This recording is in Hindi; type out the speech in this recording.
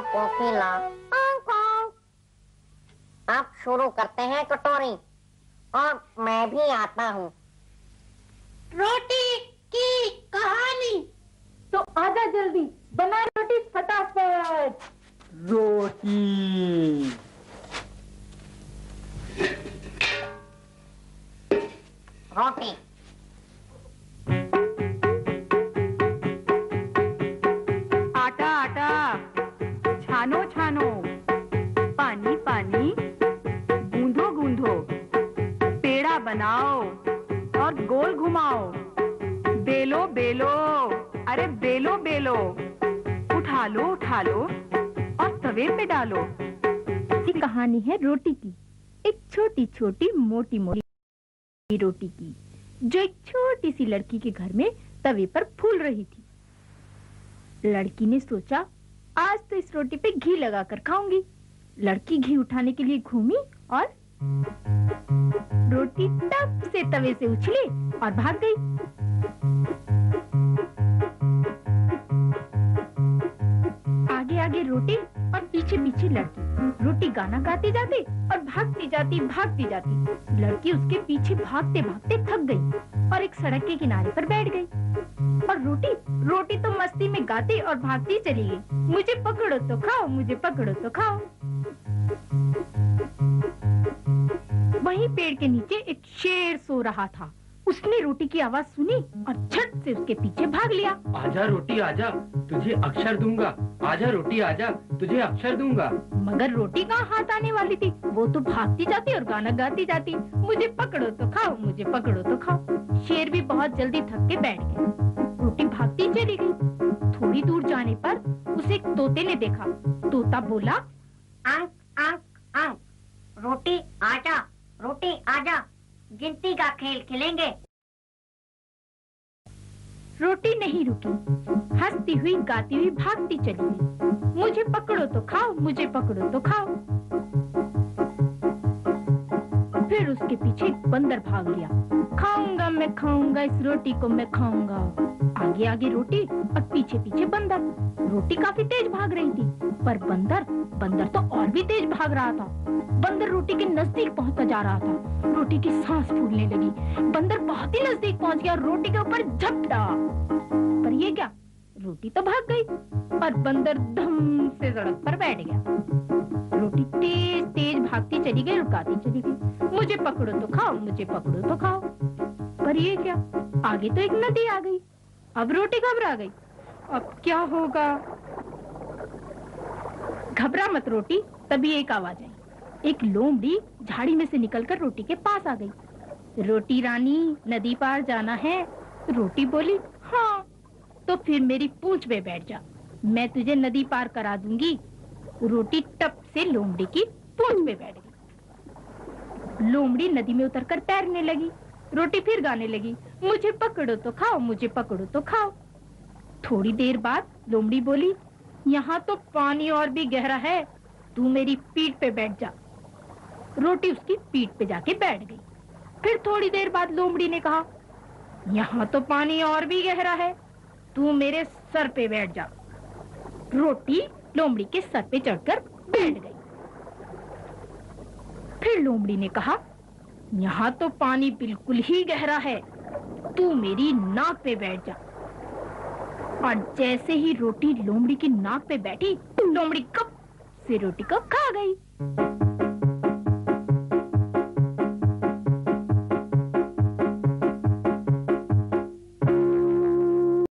कोकिला। अब शुरू करते हैं कटोरी, और मैं भी आता हूँ। रोटी की कहानी। तो आजा जल्दी, बना रोटी फटाफट। रोटी। रोटी। आटा आटा, छानो छानो, पानी पानी, गूंधो गूंधो, पेड़ा बनाओ और गोल घुमाओ, बेलो बेलो, अरे बेलो बेलो, उठा लो और तवे पे डालो। ये कहानी है रोटी की, एक छोटी छोटी मोटी मोटी रोटी की, जो एक छोटी सी लड़की के घर में तवे पर फूल रही थी। लड़की ने सोचा, आज तो इस रोटी पे घी लगाकर खाऊंगी। लड़की घी उठाने के लिए घूमी और रोटी टप से तवे से उछली और भाग गई। आगे आगे रोटी और पीछे पीछे लड़की। रोटी गाना गाती जाती और भागती जाती। लड़की उसके पीछे भागते भागते थक गई और एक सड़क के किनारे पर बैठ गई। और रोटी तो मस्ती में गाती और भागती चली गई। मुझे पकड़ो तो खाओ, मुझे पकड़ो तो खाओ। वहीं पेड़ के नीचे एक शेर सो रहा था। उसने रोटी की आवाज सुनी और झट से उसके पीछे भाग लिया। आजा रोटी आजा, तुझे अक्षर दूंगा। आजा रोटी आजा, तुझे अक्षर दूंगा। मगर रोटी कहाँ हाथ आने वाली थी। वो तो भागती जाती और गाना गाती जाती। मुझे पकड़ो तो खाओ, मुझे पकड़ो तो खाओ। शेर भी बहुत जल्दी थक के बैठ गया। रोटी भागती चली गई। थोड़ी दूर जाने पर उसे एक तोते ने देखा। तोता बोला, अंक अंक अंक, रोटी आजा, गिनती का खेल खेलेंगे। रोटी नहीं रुकी, हंसती हुई गाती हुई भागती चली गई। मुझे पकड़ो तो खाओ, मुझे पकड़ो तो खाओ। फिर उसके पीछे एक बंदर भाग लिया। खाऊंगा मैं खाऊंगा, इस रोटी को मैं खाऊंगा। आगे आगे रोटी और पीछे पीछे बंदर। रोटी काफी तेज भाग रही थी, पर बंदर तो और भी तेज भाग रहा था। बंदर रोटी के नजदीक पहुंचता जा रहा था। रोटी की सांस फूलने लगी। बंदर बहुत ही नजदीक पहुंच गया और रोटी के ऊपर झपटा। पर ये क्या, रोटी तो भाग गई और बंदर धम से सड़क पर बैठ गया। रोटी तेज तेज भागती चली गई और गाती चली गई। मुझे पकड़ो तो खाओ, मुझे पकड़ो तो खाओ। पर ये क्या, आगे तो एक नदी आ गई। अब रोटी घबरा गई। अब क्या होगा? घबरा मत रोटी, तभी एक आवाज आई। एक लोमड़ी झाड़ी में से निकलकर रोटी के पास आ गई। रोटी रानी, नदी पार जाना है? रोटी बोली, हाँ। तो फिर मेरी पूंछ पे बैठ जा, मैं तुझे नदी पार करा दूंगी। रोटी टप से लोमड़ी की पूंछ पे बैठ गई। लोमड़ी नदी में उतरकर तैरने लगी। रोटी फिर गाने लगी, मुझे पकड़ो तो खाओ, मुझे पकड़ो तो खाओ। थोड़ी देर बाद लोमड़ी बोली, यहाँ तो पानी और भी गहरा है, तू मेरी पीठ पे बैठ जा। रोटी उसकी पीठ पे जाके बैठ गई। फिर थोड़ी देर बाद लोमड़ी ने कहा, यहाँ तो पानी और भी गहरा है, तू मेरे सर पे बैठ जा। रोटी लोमड़ी के सर पे चढ़कर बैठ गई। फिर लोमड़ी ने कहा, यहाँ तो पानी बिल्कुल ही गहरा है, तू मेरी नाक पे बैठ जा। और जैसे ही रोटी लोमड़ी की नाक पे बैठी, लोमड़ी कप से रोटी को खा गई।